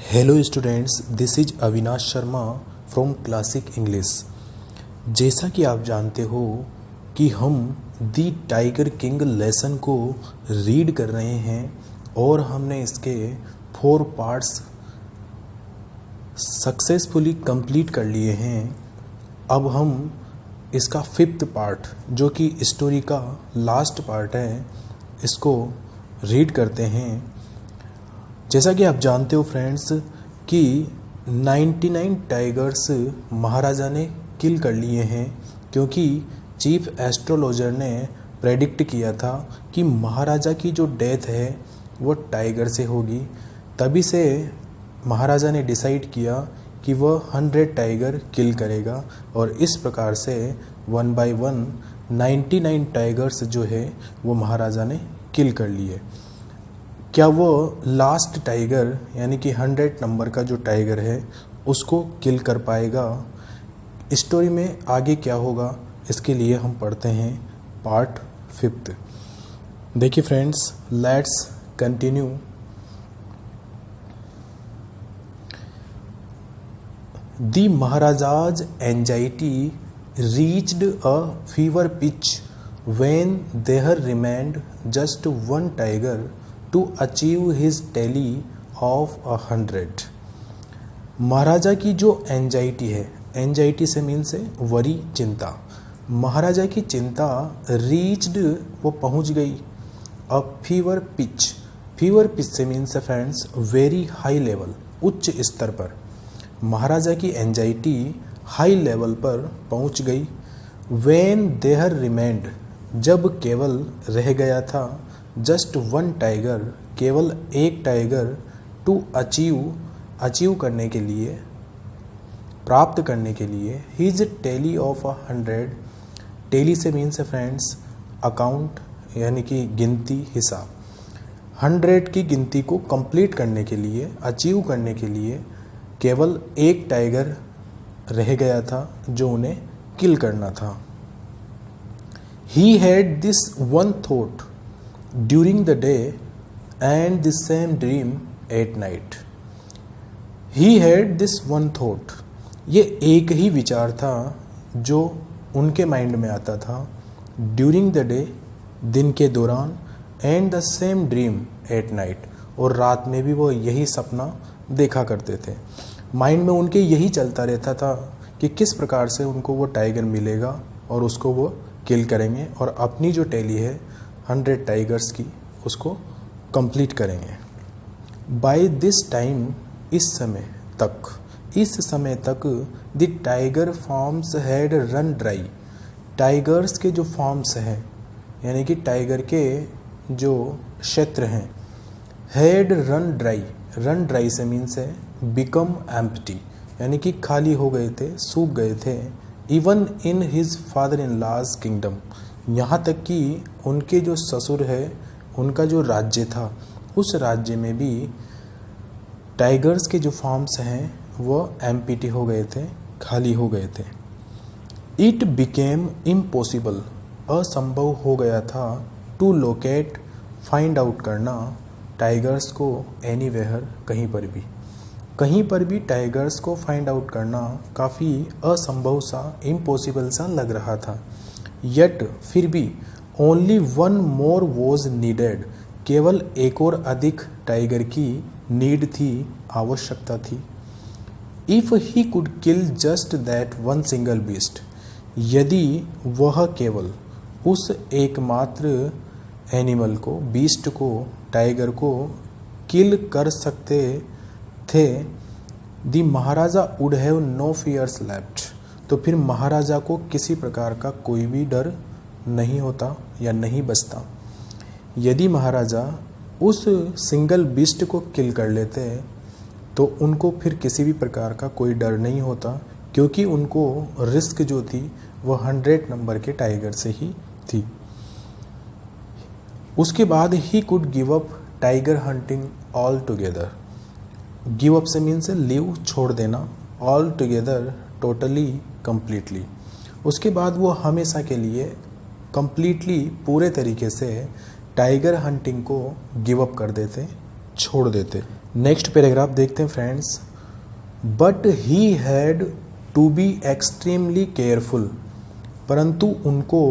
Hello students, this is Avinash Sharma from classic English. जैसा कि आप जानते हो कि हम दी टाइगर किंग लेसन को रीड कर रहे हैं और हमने इसके 4 पार्ट्स सक्सेसफुली कंप्लीट कर लिए हैं। अब हम इसका 5th पार्ट, जो कि स्टोरी का लास्ट पार्ट है, इसको रीड करते हैं। जैसा कि आप जानते हो फ्रेंड्स कि 99 टाइगर्स महाराजा ने किल कर लिए हैं, क्योंकि चीफ एस्ट्रोलॉजर ने प्रेडिक्ट किया था कि महाराजा की जो डेथ है वो टाइगर से होगी। तभी से महाराजा ने डिसाइड किया कि वह 100 टाइगर किल करेगा और इस प्रकार से 1 बाय 1 99 टाइगर्स जो है वो महाराजा ने किल कर लिए। क्या वो लास्ट टाइगर यानी कि 100 नंबर का जो टाइगर है उसको किल कर पाएगा? स्टोरी में आगे क्या होगा, इसके लिए हम पढ़ते हैं पार्ट 5। देखिए friends, let's continue. The Maharaja's anxiety reached a fever pitch when there remained just 1 tiger to achieve his tally of 100। Maharaja की जो एंजाइटी है, एंजाइटी से मीन्स है वरी, चिंता। महाराजा की चिंता रीच्ड, वो पहुंच गई। अब फीवर पिच, फीवर पिच से मीन्स है फ्रेंड्स वेरी हाई लेवल, उच्च स्तर पर। महाराजा की एंजाइटी हाई लेवल पर पहुंच गई। व्हेन देयर रिमेन्ड, जब केवल रह गया था जस्ट 1 टाइगर, केवल 1 टाइगर, टू अचीव करने के लिए, प्राप्त करने के लिए हिज टेली ऑफ 100। टेली से मीन्स है फ्रेंड्स अकाउंट, यानी कि गिनती, हिसाब। 100 की गिनती को कंप्लीट करने के लिए, अचीव करने के लिए केवल 1 टाइगर रह गया था जो उन्हें किल करना था। He had this one thought during the day and the same dream at night। he had this one thought, ये एक ही विचार था जो उनके माइंड में आता था। during the day, दिन के दौरान, and the same dream at night, और रात में भी वो यही सपना देखा करते थे। माइंड में उनके यही चलता रहता था कि किस प्रकार से उनको वो टाइगर मिलेगा और उसको वो किल करेंगे और अपनी जो टैली है 100 टाइगर्स की उसको कंप्लीट करेंगे। बाय दिस टाइम, इस समय तक the tiger farms had run dry. Tigers के जो फार्म्स हैं यानी कि टाइगर के जो क्षेत्र हैं, had run dry, run dry से मीन्स है बिकम एम्प्टी, यानी कि खाली हो गए थे, सूख गए थे। Even in his father in law's kingdom, यहाँ तक कि उनके जो ससुर है, उनका जो राज्य था, उस राज्य में भी टाइगर्स के जो फार्म्स हैं वो एम्प्टी हो गए थे, खाली हो गए थे। इट बिकेम इम्पॉसिबल, असंभव हो गया था, टू लोकेट, फाइंड आउट करना, टाइगर्स को एनीवेयर, कहीं पर भी टाइगर्स को फाइंड आउट करना काफ़ी असंभव सा, इम्पॉसिबल सा लग रहा था। यट, फिर भी, ओनली 1 मोर वॉज नीडेड, केवल एक और अधिक टाइगर की नीड थी, आवश्यकता थी। If he could kill just that 1 single beast, यदि वह केवल उस एकमात्र एनिमल को, बीस्ट को, टाइगर को किल कर सकते थे, the Maharaja would have no fears left, तो फिर महाराजा को किसी प्रकार का कोई भी डर नहीं होता या नहीं बचता। यदि महाराजा उस सिंगल बीस्ट को किल कर लेते तो उनको फिर किसी भी प्रकार का कोई डर नहीं होता, क्योंकि उनको रिस्क जो थी वो 100 नंबर के टाइगर से ही थी। उसके बाद he could give up tiger hunting all together. Give up से मीन्स लीव, छोड़ देना, ऑल टुगेदर, टोटली, कंप्लीटली। उसके बाद वो हमेशा के लिए कंप्लीटली, पूरे तरीके से टाइगर हंटिंग को गिव अप कर देते, छोड़ देते। नेक्स्ट पैराग्राफ देखते हैं friends. But he had to be extremely careful, परंतु उनको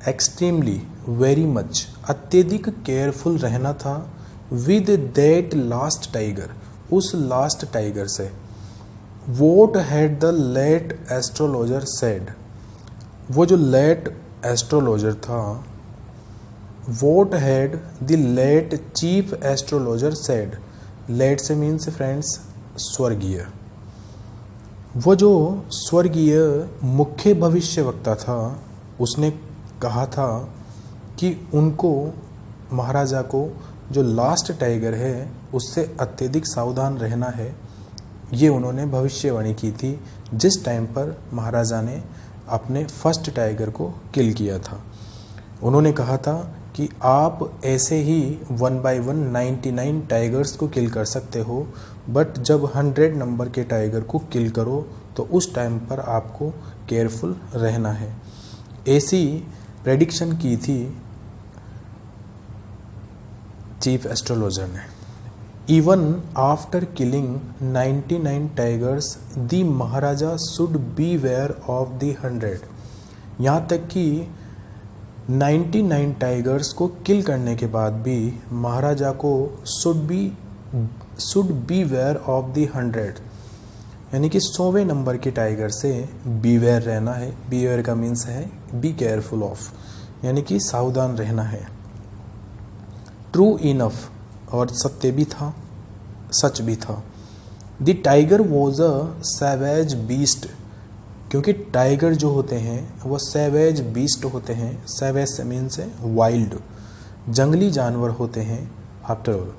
एक्सट्रीमली वेरी मच अत्यधिक केयरफुल रहना था विद दैट लास्ट टाइगर, उस लास्ट टाइगर से। What had the late astrologer said, वो जो लेट एस्ट्रोलॉजर था, what had the late chief astrologer said, late से मीन्स फ्रेंड्स स्वर्गीय, वो जो स्वर्गीय मुख्य भविष्यवक्ता था उसने कहा था कि उनको, महाराजा को जो लास्ट टाइगर है उससे अत्यधिक सावधान रहना है। ये उन्होंने भविष्यवाणी की थी जिस टाइम पर महाराजा ने अपने फर्स्ट टाइगर को किल किया था। उन्होंने कहा था कि आप ऐसे ही 1 by 1 99 टाइगर्स को किल कर सकते हो, बट जब 100 नंबर के टाइगर को किल करो तो उस टाइम पर आपको केयरफुल रहना है। ऐसी प्रेडिक्शन की थी चीफ एस्ट्रोलॉजर ने। Even after killing 99 tigers the Maharaja should be wary of the 100, यहाँ तक कि 99 टाइगर्स को किल करने के बाद भी महाराजा को should be wary of the 100, यानी कि 100वें नंबर के टाइगर से बी वेयर रहना है। बी वेयर का मीन्स है बी केयरफुल ऑफ, यानी कि सावधान रहना है। ट्रू इनफ, और सत्य भी था, सच भी था। The tiger was a savage beast, क्योंकि टाइगर जो होते हैं वो सैवेज बीस्ट होते हैं। सैवेज से मीन्स है वाइल्ड, जंगली जानवर होते हैं। After all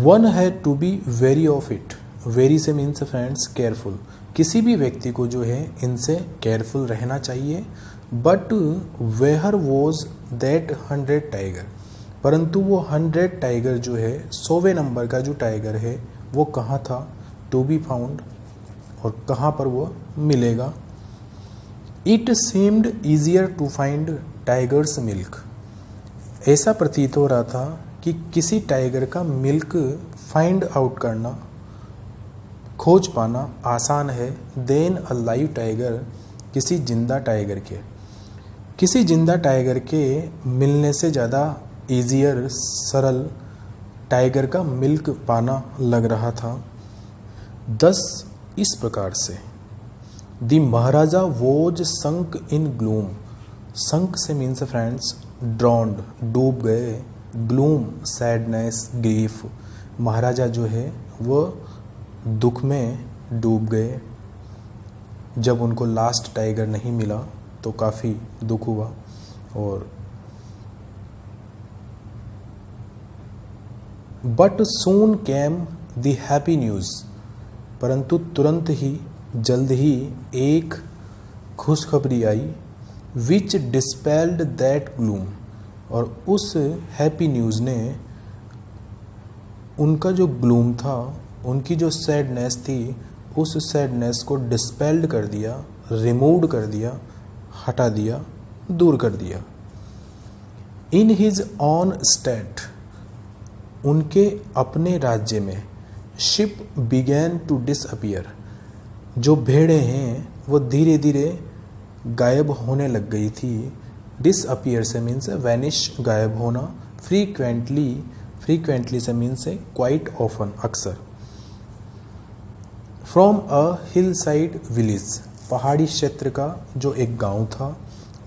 one had to be wary of it, wary से मीन्स फ्रेंड्स केयरफुल, किसी भी व्यक्ति को जो है इनसे केयरफुल रहना चाहिए। But where was that 100 tiger, परंतु वो 100 टाइगर जो है, 100वें नंबर का जो टाइगर है वो कहाँ था, टू बी फाउंड, और कहाँ पर वो मिलेगा। It seemed easier to find tiger's milk, ऐसा प्रतीत हो रहा था कि किसी टाइगर का मिल्क फाइंड आउट करना, खोज पाना आसान है देन अ लाइव टाइगर, किसी जिंदा टाइगर के, किसी जिंदा टाइगर के मिलने से ज़्यादा ईजियर, सरल टाइगर का मिल्क पाना लग रहा था। 10 इस प्रकार से the Maharaja was sunk in gloom, sunk से मीन्स फ्रेंड्स ड्रॉन्ड, डूब गए, ग्लूम सैडनेस ग्रीफ, महाराजा जो है वो दुख में डूब गए। जब उनको लास्ट टाइगर नहीं मिला तो काफ़ी दुख हुआ। और but soon came the happy news, परंतु तुरंत ही, जल्द ही एक खुशखबरी आई। विच डिस्पेल्ड दैट ग्लूम, और उस हैप्पी न्यूज़ ने उनका जो ग्लूम था, उनकी जो सैडनेस थी, उस सैडनेस को डिस्पेल्ड कर दिया, रिमूव कर दिया, हटा दिया, दूर कर दिया। इन हिज ऑन स्टेट, उनके अपने राज्य में, शिप बिगैन टू डिसअपियर, जो भेड़ें हैं वो धीरे धीरे गायब होने लग गई थी। डिसअपियर से मीन्स वैनिश, गायब होना। फ्रीक्वेंटली, फ्रीक्वेंटली से मीन्स है क्वाइट ऑफन, अक्सर। From a hill side village, पहाड़ी क्षेत्र का जो एक गांव था,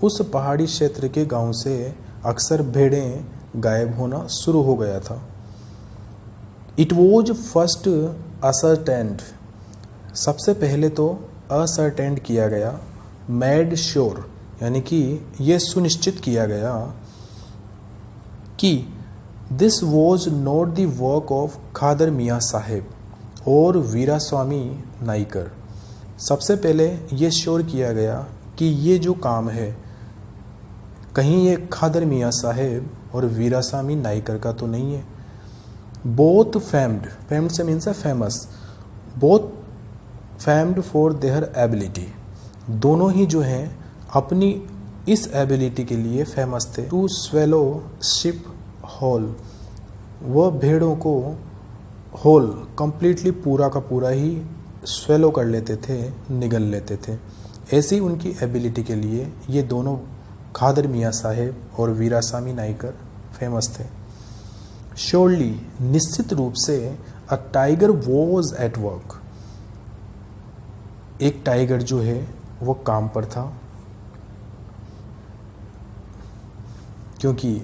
उस पहाड़ी क्षेत्र के गांव से अक्सर भेड़ें गायब होना शुरू हो गया था। इट वॉज फर्स्ट असरटेंड, सबसे पहले तो असरटेंड किया गया। मेड श्योर, यानी कि यह सुनिश्चित किया गया कि this was not the work of Khadar Miyan Saheb और वीरास्वामी नाइकर। सबसे पहले ये श्योर किया गया कि ये जो काम है कहीं ये खादर मियाँ साहेब और वीरास्वामी नाइकर का तो नहीं है। बोथ फेम्ड, फेम्ड से मीन्स है famous, both famed for their ability, दोनों ही जो हैं अपनी इस एबिलिटी के लिए फेमस थे। टू स्वेलो शिप होल, वह भेड़ों को होल कंप्लीटली पूरा का पूरा ही स्वेलो कर लेते थे, निगल लेते थे। ऐसी उनकी एबिलिटी के लिए ये दोनों खादर मियाँ साहेब और वीरासामी नाइकर फेमस थे। श्योरली, निश्चित रूप से, a tiger was at work, एक टाइगर जो है वो काम पर था, क्योंकि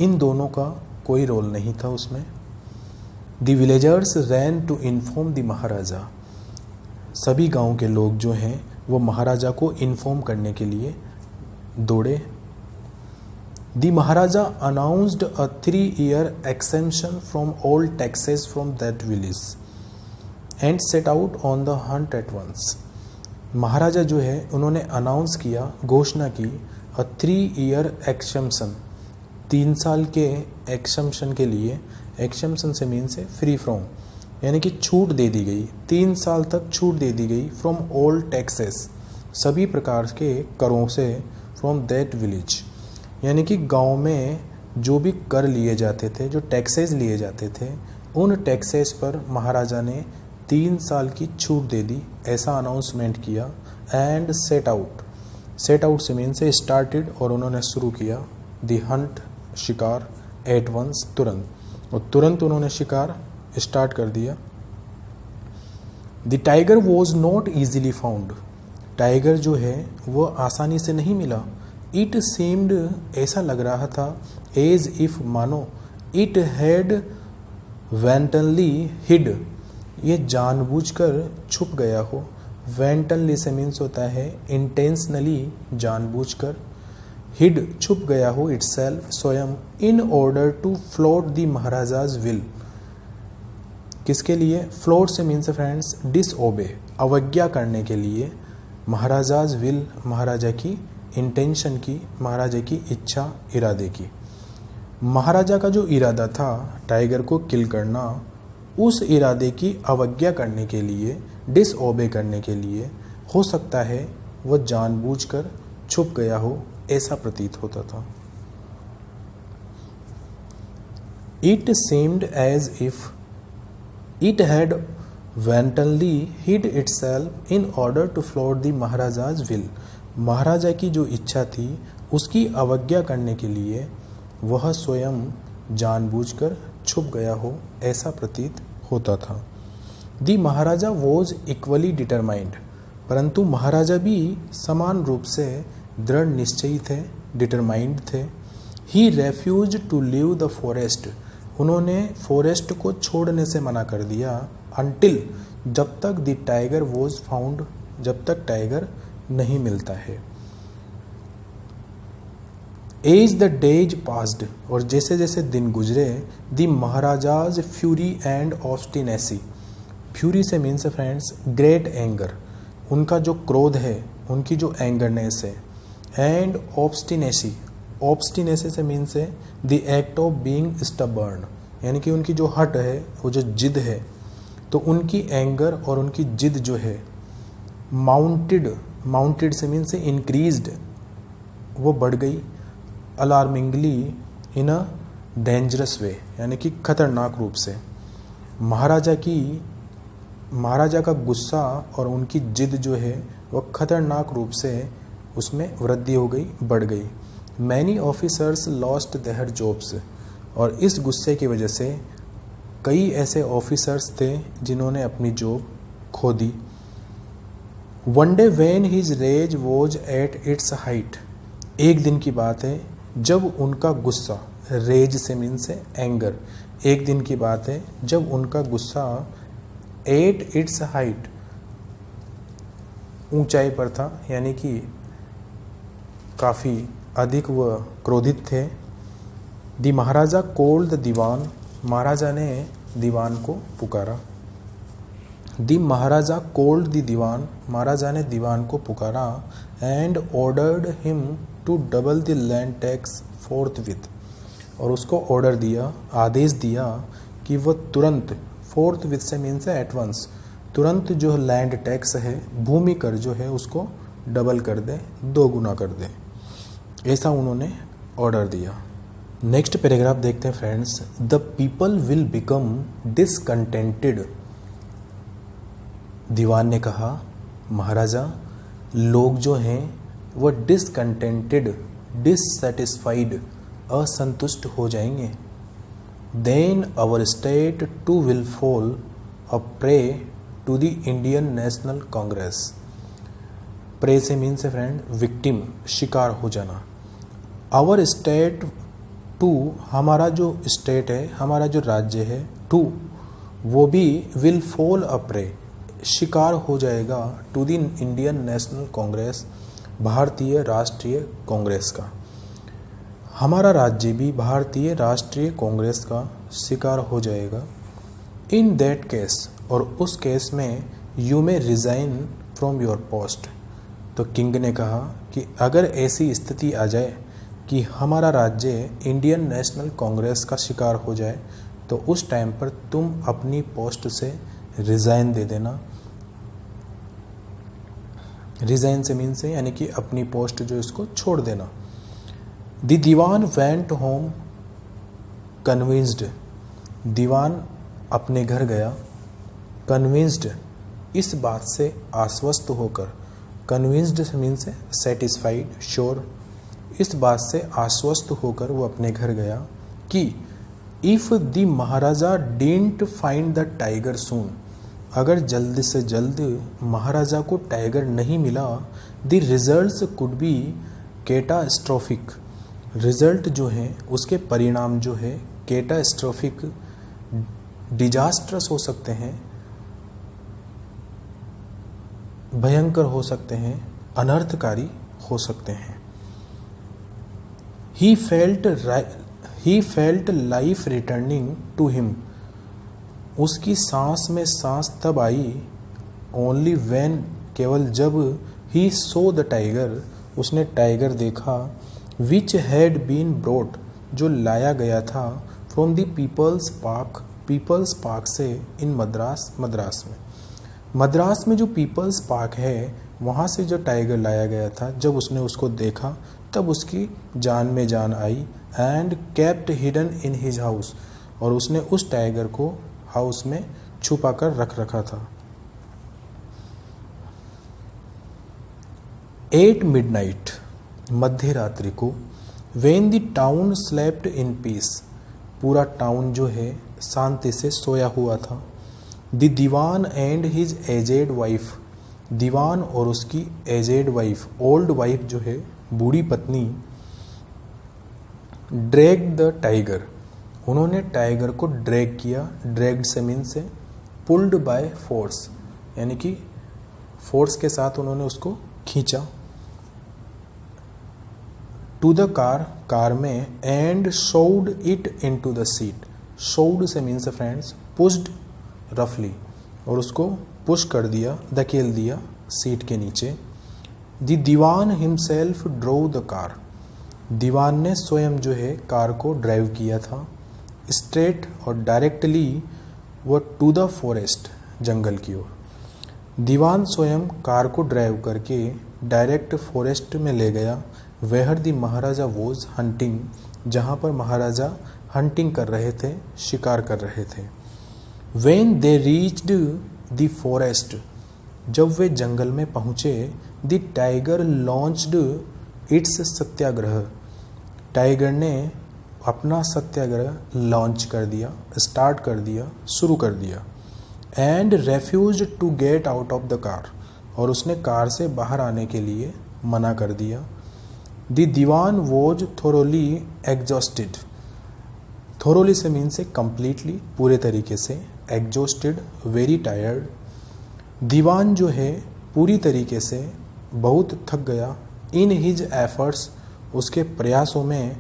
इन दोनों का कोई रोल नहीं था उसमें। The villagers ran to inform the Maharaja, सभी गांव के लोग जो हैं वो महाराजा को इन्फॉर्म करने के लिए दौड़े। The Maharaja announced a 3-year exemption from all taxes from that village and set out on the hunt at once. Maharaja जो है उन्होंने अनाउंस किया, घोषणा की, अ 3-year exemption, 3 साल के एक्शम्पशन के लिए, एक्शम्पशन से मीन से फ्री फ्रॉम, यानी कि छूट दे दी गई, 3 साल तक छूट दे दी गई, फ्रॉम ऑल टैक्सेस, सभी प्रकार के करों से, फ्रॉम दैट विलेज, यानी कि गांव में जो भी कर लिए जाते थे, जो टैक्सेस लिए जाते थे, उन टैक्सेस पर महाराजा ने 3 साल की छूट दे दी, ऐसा अनाउंसमेंट किया। And set out, set out से मीन से स्टार्टेड, और उन्होंने शुरू किया द हंट, शिकार, एट वंस, तुरंत, और तुरंत उन्होंने शिकार स्टार्ट कर दिया। The tiger was not easily found, tiger जो है वो आसानी से नहीं मिला। इट सीम्ड, ऐसा लग रहा था, एज इफ, मानो, इट हैड वेंटनली हिड, ये जानबूझकर छुप गया हो। वेंटनली से मीन्स होता है इंटेंशनली, जानबूझकर, हिड छुप गया हो, इटसेल्फ, स्वयं, in order to float the Maharaja's will, किसके लिए? फ्लोट से मीन्स फ्रेंड्स डिसओबे, अवज्ञा करने के लिए, महाराजाज विल, महाराजा की इंटेंशन की, महाराजा की इच्छा, इरादे की। महाराजा का जो इरादा था टाइगर को किल करना, उस इरादे की अवज्ञा करने के लिए, डिसओबे करने के लिए, हो सकता है वह जानबूझकर छुप गया हो, ऐसा प्रतीत होता था। It seemed as if it had wantonly hid itself in order to float the महाराजा's will, महाराजा की जो इच्छा थी उसकी अवज्ञा करने के लिए वह स्वयं जानबूझकर छुप गया हो, ऐसा प्रतीत होता था। दी महाराजा वॉज इक्वली डिटरमाइंड, परंतु महाराजा भी समान रूप से दृढ़ निश्चयी थे, डिटरमाइंड थे। He refuse to leave the forest, उन्होंने फॉरेस्ट को छोड़ने से मना कर दिया। अनटिल, जब तक द टाइगर वॉज फाउंड, जब तक टाइगर नहीं मिलता है। एज द डेज पास्ड, और जैसे जैसे दिन गुजरे, the Maharaja's fury and obstinacy, fury से मीन्स फ्रेंड्स ग्रेट एंगर, उनका जो क्रोध है, उनकी जो एंगरनेस है, एंड ऑब्स्टिनेसी, ऑब्स्टिनेसी से मीन्स है the act of being stubborn, यानी कि उनकी जो हट है, वो जो जिद है, तो उनकी एंगर और उनकी जिद जो है माउंटेड, माउंटेड से मीन्स से इंक्रीज्ड, वो बढ़ गई। अलार्मिंगली इन अ डेंजरस वे, यानी कि खतरनाक रूप से। महाराजा का गुस्सा और उनकी जिद जो है वह खतरनाक रूप से उसमें वृद्धि हो गई, बढ़ गई। Many officers lost their jobs, और इस गुस्से की वजह से कई ऐसे ऑफिसर्स थे जिन्होंने अपनी जॉब खो दी। One day when his rage was at its height, एक दिन की बात है जब उनका गुस्सा, रेज से मीन्स है एंगर, एक दिन की बात है जब उनका गुस्सा एट इट्स हाइट, ऊंचाई पर था, यानी कि काफ़ी अधिक वह क्रोधित थे। दी महाराजा कॉल्ड द दीवान, महाराजा ने दीवान को पुकारा। दी महाराजा कॉल्ड द दीवान, महाराजा ने दीवान को पुकारा। And ordered him to double the land tax forthwith, और उसको ऑर्डर दिया, आदेश दिया कि वह तुरंत, फोर्थविथ से मीन्स है एट वंस, तुरंत जो लैंड टैक्स है, भूमि कर जो है उसको डबल कर दे, 2 गुना कर दे, ऐसा उन्होंने ऑर्डर दिया। नेक्स्ट पैराग्राफ देखते हैं friends. The people will become discontented. दीवान ने कहा, महाराजा, लोग जो हैं वह डिसकंटेंटेड, डिससेटिस्फाइड, असंतुष्ट हो जाएंगे। Then our state to will fall a prey to the Indian National Congress. Prey से मीन से फ्रेंड विक्टिम, शिकार हो जाना। आवर स्टेट टू, हमारा जो स्टेट है, हमारा जो राज्य है, टू वो भी विल फॉल अ प्रे, शिकार हो जाएगा, to the Indian National Congress, भारतीय राष्ट्रीय कांग्रेस का। हमारा राज्य भी भारतीय राष्ट्रीय कांग्रेस का शिकार हो जाएगा। इन दैट केस, और उस केस में you may resign from your post. तो किंग ने कहा कि अगर ऐसी स्थिति आ जाए कि हमारा राज्य इंडियन नेशनल कांग्रेस का शिकार हो जाए तो उस टाइम पर तुम अपनी पोस्ट से रिजाइन दे देना। रिजाइन से मीन से यानी कि अपनी पोस्ट जो इसको छोड़ देना। The Dewan went home convinced. दीवान अपने घर गया, कन्विंस्ड, इस बात से आश्वस्त होकर। कन्विंस्ड से मीन से सेटिस्फाइड, श्योर, इस बात से आश्वस्त होकर वो अपने घर गया कि if the Maharaja didn't find the tiger soon, अगर जल्द से जल्द महाराजा को टाइगर नहीं मिला, the results could be catastrophic. Result जो है उसके परिणाम जो है कैटास्ट्रोफिक, डिजास्ट्रस हो सकते हैं, भयंकर हो सकते हैं, अनर्थकारी हो सकते हैं। He felt life returning to him. उसकी सांस में सांस तब आई, ओनली व्हेन, केवल जब, ही सो द टाइगर, उसने टाइगर देखा, विच हैड बीन ब्रोट, जो लाया गया था, from the People's Park, People's Park से, इन मद्रास, मद्रास में। मद्रास में जो पीपल्स पार्क है वहाँ से जो टाइगर लाया गया था, जब उसने उसको देखा तब उसकी जान में जान आई। And kept hidden in his house, और उसने उस टाइगर को हाउस में छुपा कर रख रखा था। 8 मिडनाइट, मध्य रात्रि को, when the town slept in peace, पूरा टाउन जो है शांति से सोया हुआ था। The Dewan and his aged wife, दीवान और उसकी एजेड वाइफ, ओल्ड वाइफ जो है, बूढ़ी पत्नी, ड्रैग द टाइगर, उन्होंने टाइगर को ड्रैग किया। ड्रैग्ड से मीन से पुल्ड बाय फोर्स, यानी कि फोर्स के साथ उन्होंने उसको खींचा। टू द कार, कार में, and showed it into the seat. Showed से मीन से फ्रेंड्स पुश्ड रफली, और उसको पुश कर दिया, धकेल दिया सीट के नीचे। The Dewan himself drove the car, दीवान ने स्वयं जो है कार को ड्राइव किया था। स्ट्रेट और डायरेक्टली वो टू द फॉरेस्ट, जंगल की ओर। दीवान स्वयं कार को ड्राइव करके डायरेक्ट फॉरेस्ट में ले गया। वेहर द महाराजा वॉज हंटिंग, जहाँ पर महाराजा हंटिंग कर रहे थे, शिकार कर रहे थे। When they reached the forest, जब वे जंगल में पहुँचे, the tiger launched it's Satyagraha, tiger ने अपना सत्याग्रह लॉन्च कर दिया, स्टार्ट कर दिया, शुरू कर दिया। And refuse to get out of the car, और उसने कार से बाहर आने के लिए मना कर दिया। The Dewan was thoroughly exhausted, thoroughly से मीन से कंप्लीटली, पूरे तरीके से, एग्जॉस्टेड वेरी टायर्ड। दीवान जो है पूरी तरीके से बहुत थक गया। इन हिज एफर्ट्स, उसके प्रयासों में,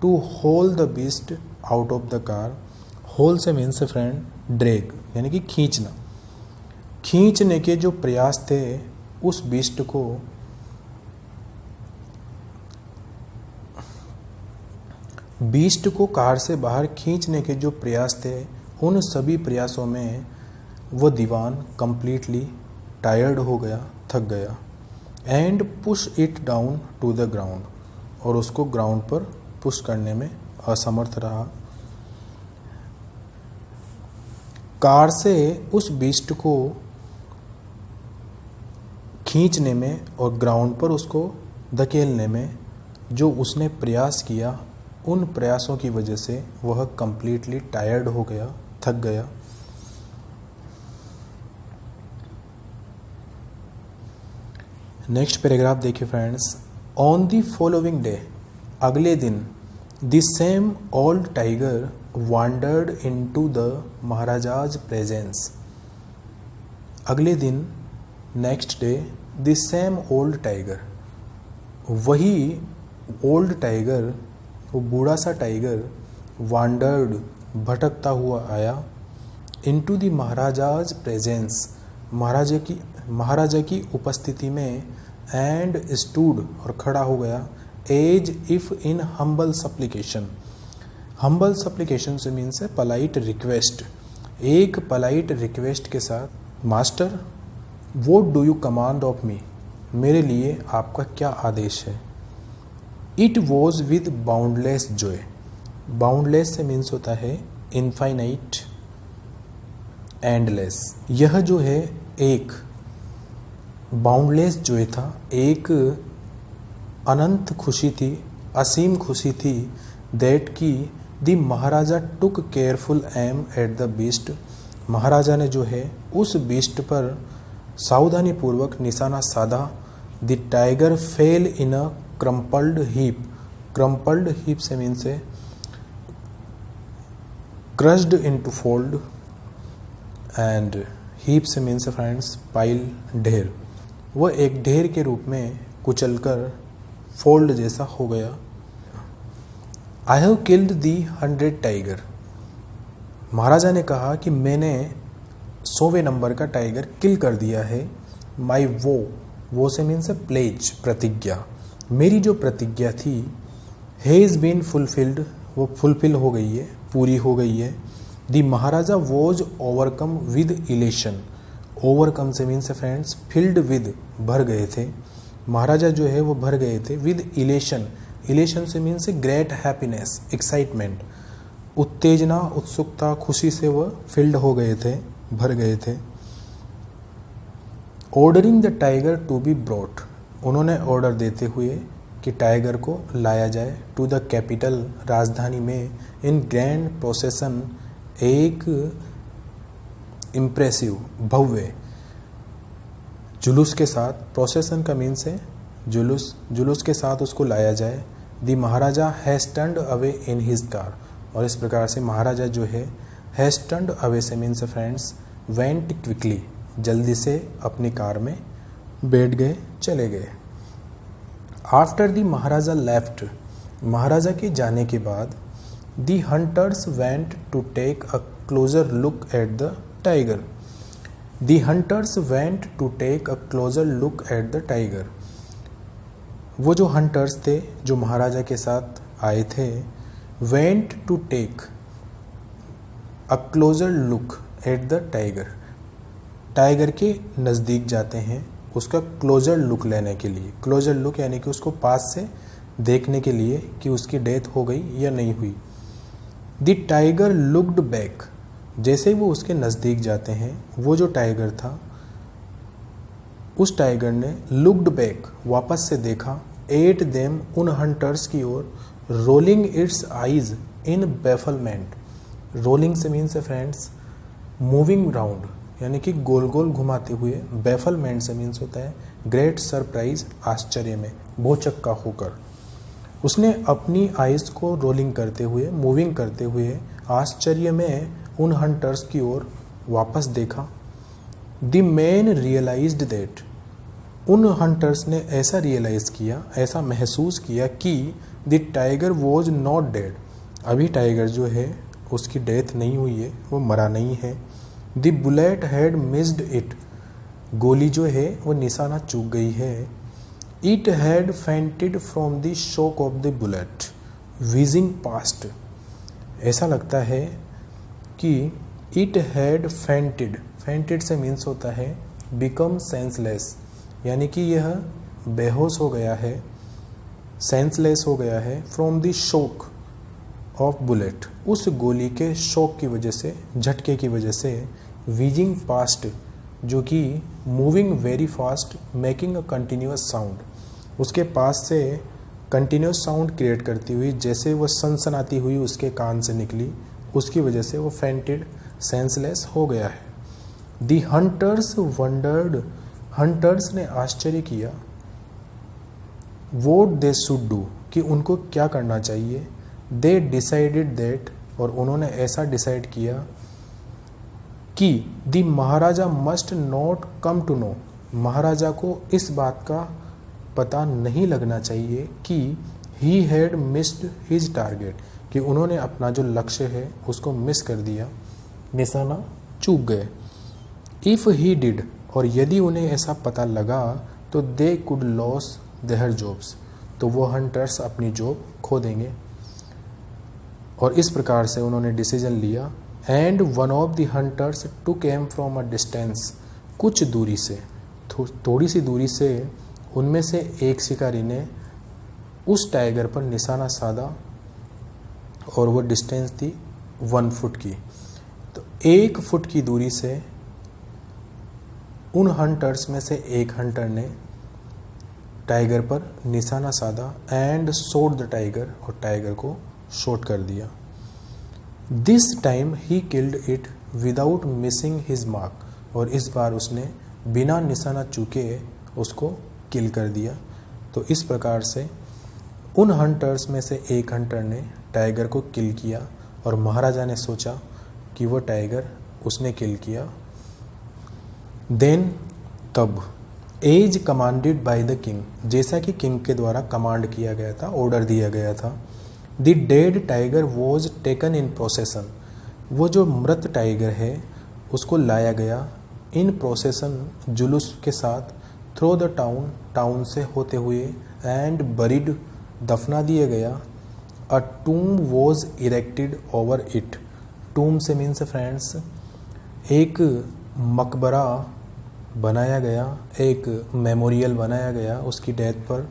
to haul the beast out of the car. Haul से मीन से फ्रेंड ड्रैग, यानी कि खींचना, खींचने के जो प्रयास थे उस बीस्ट को, बीस्ट को कार से बाहर खींचने के जो प्रयास थे, उन सभी प्रयासों में वो दीवान कंप्लीटली टायर्ड हो गया, थक गया। And push it down to the ground, और उसको ग्राउंड पर पुश करने में असमर्थ रहा। कार से उस बीस्ट को खींचने में और ग्राउंड पर उसको धकेलने में जो उसने प्रयास किया, उन प्रयासों की वजह से वह कंप्लीटली टायर्ड हो गया, थक गया। नेक्स्ट पैराग्राफ देखिए friends. On the following day, अगले दिन, the same old tiger wandered into the Maharaja's presence. अगले दिन, next day, the same old tiger, वही ओल्ड टाइगर, वो बूढ़ा सा टाइगर, वांडर्ड, भटकता हुआ आया, into the Maharaja's presence, Maharaja की उपस्थिति में, एंड स्टूड, और खड़ा हो गया, as if in humble supplication. Humble supplication से मीन्स है पलाइट रिक्वेस्ट, एक पलाइट रिक्वेस्ट के साथ, master what do you command of me, मेरे लिए आपका क्या आदेश है। It was with boundless Joy, boundless से मीन्स होता है इनफाइनाइट, एंडलेस। यह जो है एक बाउंडलेस जॉय था, एक अनंत खुशी थी, असीम खुशी थी, दैट की the Maharaja took careful aim at the beast, Maharaja ने जो है उस बीस्ट पर सावधानी पूर्वक निशाना साधा। The tiger fail in a crumpled heap, crumpled heap से मीन्स है crushed into fold, and heap से मीन्स फ्रेंड्स पाइल, ढेर। वह एक ढेर के रूप में कुचलकर फोल्ड जैसा हो गया। I have killed the 100 tiger, Maharaja ने कहा कि मैंने 100वें नंबर का टाइगर किल कर दिया है। माई वो से मीन्स प्लेज, प्रतिज्ञा, मेरी जो प्रतिज्ञा थी, हैज़ बीन फुलफिल्ड, वो फुलफिल हो गई है, पूरी हो गई है। The Maharaja was overcome with elation, overcome से मीन्स फ्रेंड्स फिल्ड विद, भर गए थे, महाराजा जो है वो भर गए थे विद इलेशन, इलेशन से मीन्स ग्रेट हैप्पीनेस, एक्साइटमेंट, उत्तेजना, उत्सुकता, खुशी से वह फिल्ड हो गए थे, भर गए थे। Ordering the tiger to be brought, उन्होंने ऑर्डर देते हुए कि टाइगर को लाया जाए, टू द कैपिटल, राजधानी में, इन ग्रैंड प्रोसेसन, एक इम्प्रेसिव, भव्य जुलूस के साथ, प्रोसेसन का मीन्स है जुलूस, जुलूस के साथ उसको लाया जाए। The Maharaja has turned away in his car, और इस प्रकार से महाराजा जो है हैज टर्न्ड अवे से मीन्स फ्रेंड्स वेंट क्विकली, जल्दी से अपनी कार में बैठ गए, चले गए। After the Maharaja left, Maharaja के जाने के बाद, the hunters went to take a closer look at the tiger, the hunters went to take a closer look at the tiger, वो जो हंटर्स थे जो महाराजा के साथ आए थे, went to take a closer look at the tiger, tiger के नज़दीक जाते हैं उसका क्लोजर लुक लेने के लिए, क्लोजर लुक यानी कि उसको पास से देखने के लिए कि उसकी डेथ हो गई या नहीं हुई। द टाइगर लुक्ड बैक, जैसे ही वो उसके नज़दीक जाते हैं, वो जो टाइगर था उस टाइगर ने लुक्ड बैक, वापस से देखा, एट देम, उन हंटर्स की ओर, rolling its eyes in bafflement, rolling से मीन्स फ्रेंड्स मूविंग राउंड, यानी कि गोल गोल घुमाते हुए, बेफलमेंट से मीन्स होता है ग्रेट सरप्राइज, आश्चर्य में, भौचक्का होकर। उसने अपनी आइज को रोलिंग करते हुए, मूविंग करते हुए, आश्चर्य में उन हंटर्स की ओर वापस देखा। द मैन रियलाइज्ड दैट, उन हंटर्स ने ऐसा रियलाइज किया, ऐसा महसूस किया कि the tiger was not dead, अभी टाइगर जो है उसकी डेथ नहीं हुई है, वो मरा नहीं है। The bullet had missed it, गोली जो है वो निशाना चूक गई है। It had fainted from the shock of the bullet whizzing past, ऐसा लगता है कि इट हैड फेंटेड, फेंटेड से मीन्स होता है बिकम सेंसलेस, यानी कि यह बेहोश हो गया है, सेंसलेस हो गया है, from the shock of bullet, उस गोली के शॉक की वजह से, झटके की वजह से, व्हीजिंग पास्ट, जो कि moving very fast, making a continuous sound, उसके पास से कंटिन्यूस साउंड क्रिएट करती हुई जैसे वो सनसनाती हुई उसके कान से निकली, उसकी वजह से वो फेंटेड, सेंसलेस हो गया है। दी हंटर्स वंडर्ड, हंटर्स ने आश्चर्य किया, वोट दे शुड डू, कि उनको क्या करना चाहिए। दे डिसाइडेड दैट, और उन्होंने ऐसा डिसाइड किया कि the Maharaja must not come to know, Maharaja को इस बात का पता नहीं लगना चाहिए कि he had missed his target, कि उन्होंने अपना जो लक्ष्य है उसको मिस कर दिया, निशाना चूक गए। इफ ही डिड, और यदि उन्हें ऐसा पता लगा तो they could loss their jobs, तो वो हंटर्स अपनी जॉब खो देंगे। और इस प्रकार से उन्होंने डिसीजन लिया। And one of the hunters took am from a distance, कुछ दूरी से, थोड़ी सी दूरी से उनमें से एक शिकारी ने उस टाइगर पर निशाना साधा, और वो डिस्टेंस थी 1 फुट की। तो 1 फुट की दूरी से उन हंटर्स में से एक हंटर ने टाइगर पर निशाना साधा एंड शॉट द टाइगर, और टाइगर को शॉट कर दिया। This time he killed it without missing his mark, और इस बार उसने बिना निशाना चूके उसको किल कर दिया। तो इस प्रकार से उन हंटर्स में से एक हंटर ने टाइगर को किल किया, और महाराजा ने सोचा कि वो टाइगर उसने किल किया। देन, तब, as commanded by the king, जैसा कि किंग के द्वारा कमांड किया गया था, ऑर्डर दिया गया था। The dead tiger was taken in प्रोसेसन, वो जो मृत टाइगर है उसको लाया गया इन प्रोसेसन, जुलूस के साथ, थ्रू द टाउन, टाउन से होते हुए, एंड बरीड, दफना दिया गया। अ टूम वॉज इरेक्टेड ओवर इट, टूम से मीन्स फ्रेंड्स एक मकबरा बनाया गया, एक मेमोरियल बनाया गया उसकी डेथ पर।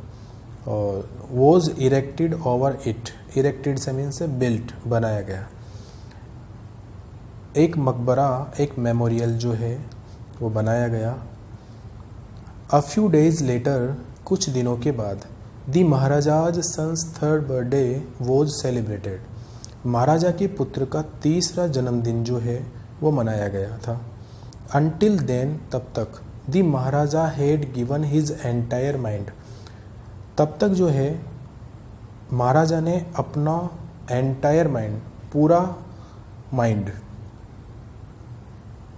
और was erected over it, erected से मीन्स बिल्ट, बनाया गया। एक मकबरा, एक मेमोरियल जो है वो बनाया गया। अ फ्यू डेज लेटर, कुछ दिनों के बाद, the Maharaja's son's 3rd birthday was celebrated, Maharaja के पुत्र का 3रा जन्मदिन जो है वो मनाया गया था। अनटिल देन, तब तक, the Maharaja had given his entire mind, तब तक जो है महाराजा ने अपना एंटायर माइंड, पूरा माइंड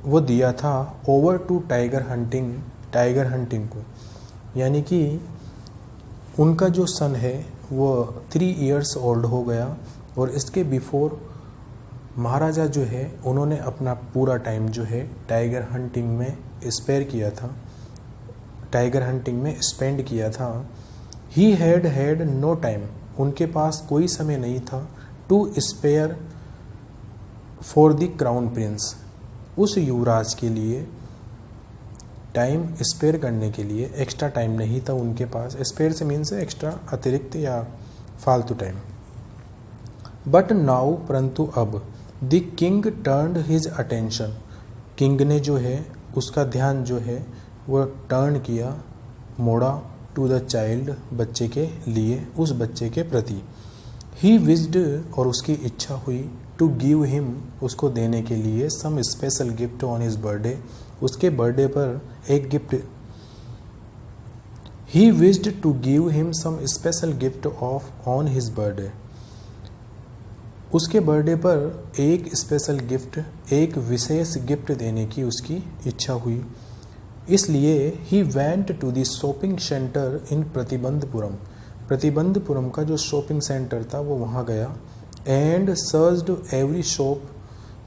वो दिया था over to tiger hunting, tiger hunting को। यानी कि उनका जो सन है वो 3 इयर्स ओल्ड हो गया, और इसके बिफोर महाराजा जो है उन्होंने अपना पूरा टाइम जो है टाइगर हंटिंग में स्पेयर किया था, टाइगर हंटिंग में स्पेंड किया था। ही हैड नो टाइम, उनके पास कोई समय नहीं था, to spare for the crown prince, उस युवराज के लिए टाइम स्पेयर करने के लिए एक्स्ट्रा टाइम नहीं था उनके पास। स्पेयर से मीन्स एक्स्ट्रा, अतिरिक्त या फालतू टाइम। बट नाउ, परंतु अब, the king turned his attention, king ने जो है उसका ध्यान जो है वो टर्न किया, मोड़ा, टू द चाइल्ड, बच्चे के लिए, उस बच्चे के प्रति। ही विज्ड, और उसकी इच्छा हुई, टू गिव हिम, उसको देने के लिए, some special gift on his birthday, उसके बर्थडे पर एक gift. He wished to give him some special gift of on his birthday, उसके बर्थडे पर एक स्पेशल गिफ्ट, एक विशेष गिफ्ट देने की उसकी इच्छा हुई। इसलिए he went to the shopping centre in Pratibandhapuram, Pratibandhapuram का जो शॉपिंग सेंटर था वो वहाँ गया। एंड सर्च्ड एवरी शॉप,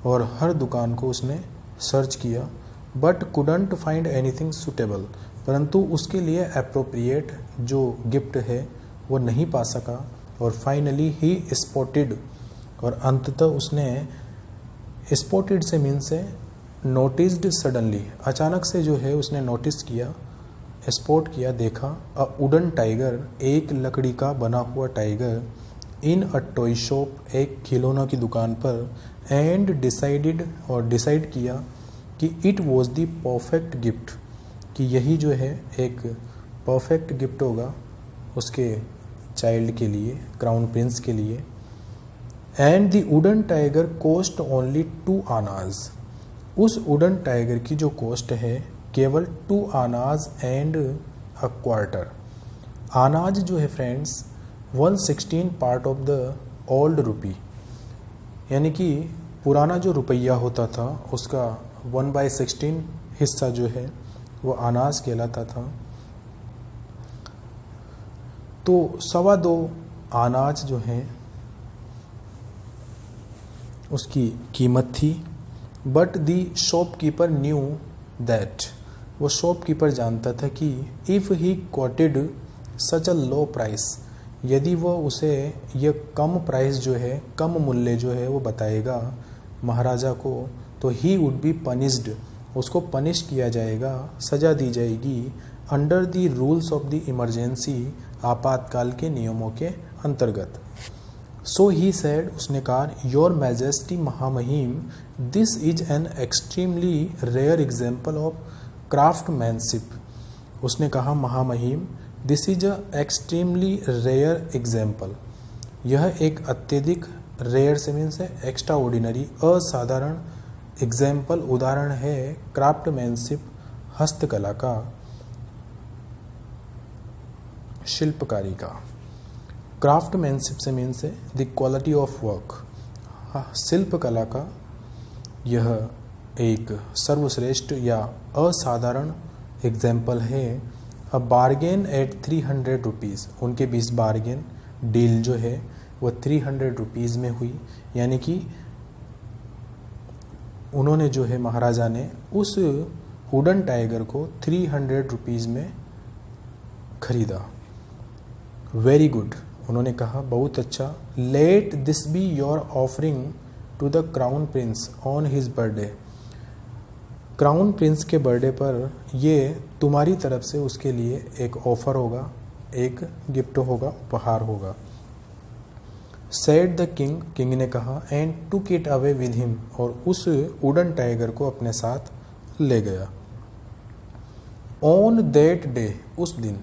और हर दुकान को उसने सर्च किया। But couldn't find anything suitable, परंतु उसके लिए अप्रोप्रिएट जो गिफ्ट है वो नहीं पा सका। और फाइनली ही स्पॉटेड, और अंततः उसने, स्पॉटेड से मीन्स से नोटिस्ड सडनली, अचानक से जो है उसने नोटिस किया, स्पॉट किया, देखा। अ वुडन टाइगर, एक लकड़ी का बना हुआ tiger, in a toy shop, एक खिलौना की दुकान पर, एंड डिसाइड किया कि it was the perfect gift, कि यही जो है एक परफेक्ट गिफ्ट होगा उसके चाइल्ड के लिए, क्राउन प्रिंस के लिए। And the wooden tiger cost only 2 आनाज, उस वुडन टाइगर की जो कॉस्ट है केवल 2 आनाज एंड अ क्वार्टर। आनाज जो है friends 1/16 part of the old rupee, यानी कि पुराना जो रुपया होता था उसका 1/16 हिस्सा जो है वो अनाज कहलाता था। तो 2.25 अनाज जो है उसकी कीमत थी। But the shopkeeper knew that, वो शॉपकीपर जानता था कि if he coated such a low price, यदि वो उसे यह कम प्राइस जो है, कम मूल्य जो है वो बताएगा महाराजा को, तो ही वुड बी पनिश्ड, उसको पनिश किया जाएगा, सज़ा दी जाएगी under the rules of the emergency, आपातकाल के नियमों के अंतर्गत। सो ही सेड, उसने कहा, योर मैजेस्टी महामहिम, this is an extremely rare example of craftsmanship. उसने कहा महामहिम, this is a extremely rare example, यह एक अत्यधिक रेयर से मीन्स है एक्स्ट्रा ऑर्डिनरी, असाधारण एग्जाम्पल उदाहरण है क्राफ्टमैनशिप, हस्तकला का, शिल्पकारी का। क्राफ्टमैनशिप से मीन्स है द क्वालिटी ऑफ वर्क, शिल्पकला का यह एक सर्वश्रेष्ठ या असाधारण एग्जाम्पल है। अ बार्गेन एट 300 रुपीज़, उनके बीच बार्गेन डील जो है वो 300 रुपीज़ में हुई, यानी कि उन्होंने जो है महाराजा ने उस वुडन टाइगर को 300 रुपीज़ में खरीदा। वेरी गुड, उन्होंने कहा बहुत अच्छा। Let this be your offering to the crown prince on his birthday, crown prince के बर्थडे पर ये तुम्हारी तरफ से उसके लिए एक ऑफर होगा, एक गिफ्ट होगा, उपहार होगा। सेड द किंग, किंग ने कहा, and took it away with him, और उस वुडन टाइगर को अपने साथ ले गया। ऑन दैट डे, उस दिन,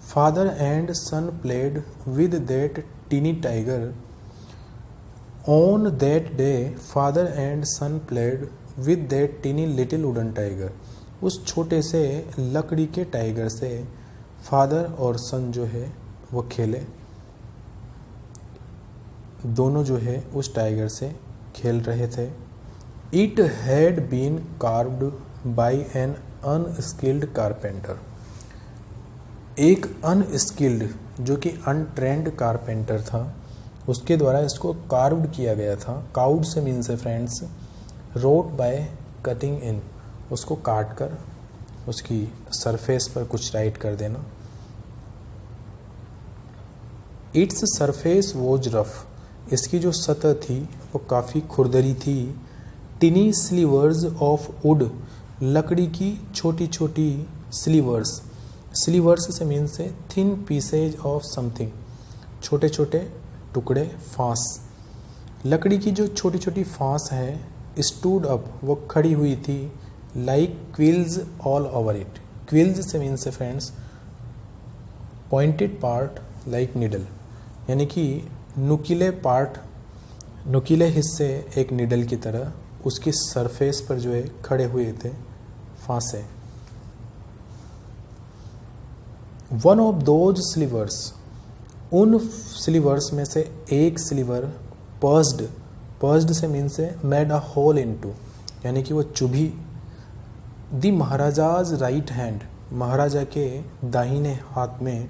father and son played with that tiny tiger. On that day father and son played with that tiny little wooden tiger, उस छोटे से लकड़ी के टाइगर से फादर और सन जो है वो खेले, दोनों जो है उस टाइगर से खेल रहे थे। It had been carved by an unskilled carpenter, एक अनस्किल्ड जो कि अनट्रेंड कारपेंटर था, उसके द्वारा इसको कार्व्ड किया गया था। काउड से मीन्स है friends road by cutting in, उसको काट कर उसकी सरफेस पर कुछ राइट कर देना। इट्स सरफेस वॉज रफ, इसकी जो सतह थी वो काफ़ी खुरदरी थी। टिनी स्लीवर्स ऑफ वुड, लकड़ी की छोटी छोटी स्लीवर्स, स्लीवर्स से मीन्स से थिन पीसेज ऑफ समथिंग, छोटे छोटे टुकड़े, फांस, लकड़ी की जो छोटी छोटी फांस है। स्टूड अप, वो खड़ी हुई थी। Like quills all over it, quills से मीन्स से friends pointed part like needle, यानी कि नुकीले पार्ट, नुकीले हिस्से एक निडल की तरह उसकी सरफेस पर जो है खड़े हुए थे फांसे। वन ऑफ दोज स्लीवर्स, उन स्लीवर्स में से एक स्लीवर पर्स्ड, पर्स्ड से मीन से मेड अ होल इनटू, यानी कि वो चुभी। दी महाराजाज राइट हैंड, महाराजा के दाहिने हाथ में।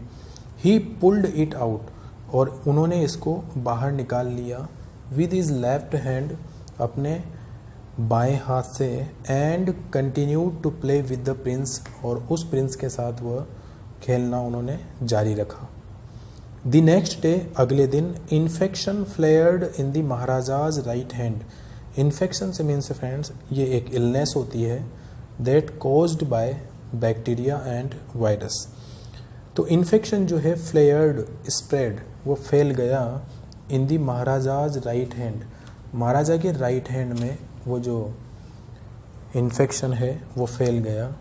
ही पुल्ड इट आउट, और उन्होंने इसको बाहर निकाल लिया। विद हिज लेफ्ट हैंड, अपने बाएं हाथ से। And continue to play with the prince, और उस प्रिंस के साथ वह खेलना उन्होंने जारी रखा। द नेक्स्ट डे, अगले दिन, infection flared in the Maharaja's right hand. Infection से मीन्स फ्रेंड्स ये एक इलनेस होती है that caused by bacteria and virus. तो इन्फेक्शन जो है फ्लेयर्ड, स्प्रेड, वो फैल गया in the Maharaja's right hand, Maharaja के राइट हैंड में वो जो इन्फेक्शन है वो फैल गया।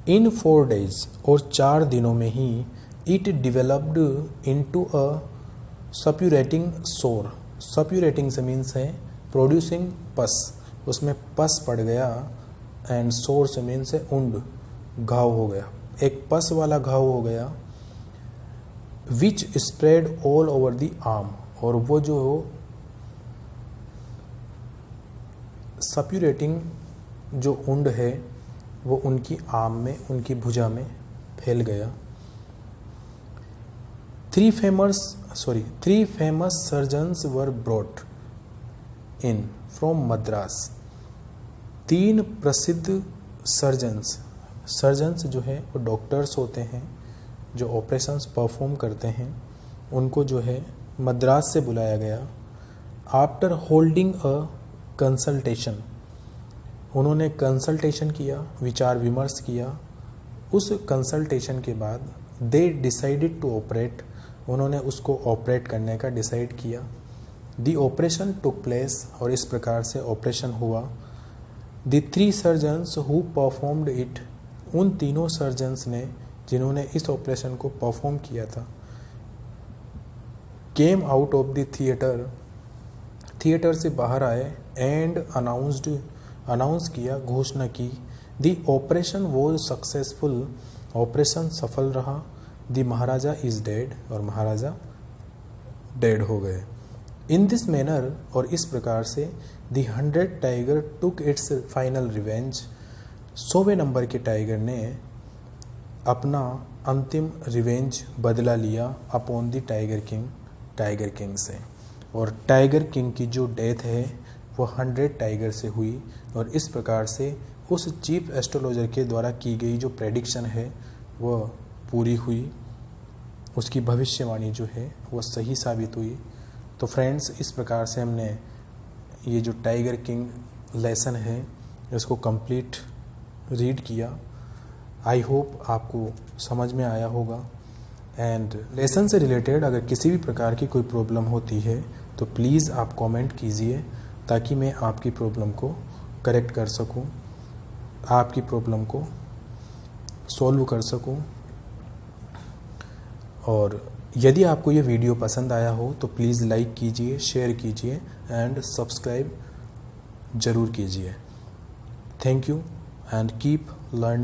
इन 4 days, और 4 दिनों में ही इट डिवेलप्ड इनटू अ सप्यूरेटिंग सोर। सप्यूरेटिंग से मीन्स है प्रोड्यूसिंग पस, उसमें पस पड़ गया। एंड सोर से मीन्स है उंड, घाव हो गया, एक पस वाला घाव हो गया। Which spread all over the arm, और वो जो सप्यूरेटिंग जो उंड है वो उनकी आर्म में, उनकी भुजा में फैल गया। 3 famous surgeons were brought in from Madras. 3 प्रसिद्ध सर्जन्स जो है वो डॉक्टर्स होते हैं जो ऑपरेशंस परफॉर्म करते हैं, उनको जो है मद्रास से बुलाया गया। आफ्टर होल्डिंग अ कंसल्टेशन, उन्होंने कंसल्टेशन किया, विचार विमर्श किया। उस कंसल्टेशन के बाद दे डिसाइडेड टू ऑपरेट, उन्होंने उसको ऑपरेट करने का डिसाइड किया। द ऑपरेशन टुक प्लेस, और इस प्रकार से ऑपरेशन हुआ। The 3 surgeons who performed it, उन तीनों सर्जन्स ने जिन्होंने इस ऑपरेशन को परफॉर्म किया था, came out of the theatre से बाहर आए। एंड अनाउंस किया, घोषणा की, the operation was successful, operation सफल रहा। द महाराजा इज डेड, और महाराजा डेड हो गए। इन दिस मैनर, और इस प्रकार से the 100 tiger took its final revenge, 100वें नंबर के टाइगर ने अपना अंतिम रिवेंज बदला लिया अपॉन द टाइगर किंग से। और टाइगर किंग की जो डेथ है वो 100 टाइगर से हुई। और इस प्रकार से उस चीफ एस्ट्रोलॉजर के द्वारा की गई जो प्रेडिक्शन है वो पूरी हुई, उसकी भविष्यवाणी जो है वो सही साबित हुई। तो फ्रेंड्स, इस प्रकार से हमने ये जो टाइगर किंग लेसन है इसको कंप्लीट रीड किया। आई होप आपको समझ में आया होगा। एंड लेसन से रिलेटेड अगर किसी भी प्रकार की कोई प्रॉब्लम होती है तो प्लीज़ आप कमेंट कीजिए, ताकि मैं आपकी प्रॉब्लम को करेक्ट कर सकूं, आपकी प्रॉब्लम को सॉल्व कर सकूं। और यदि आपको ये वीडियो पसंद आया हो तो प्लीज़ लाइक कीजिए, शेयर कीजिए एंड सब्सक्राइब ज़रूर कीजिए। Thank you and keep learning.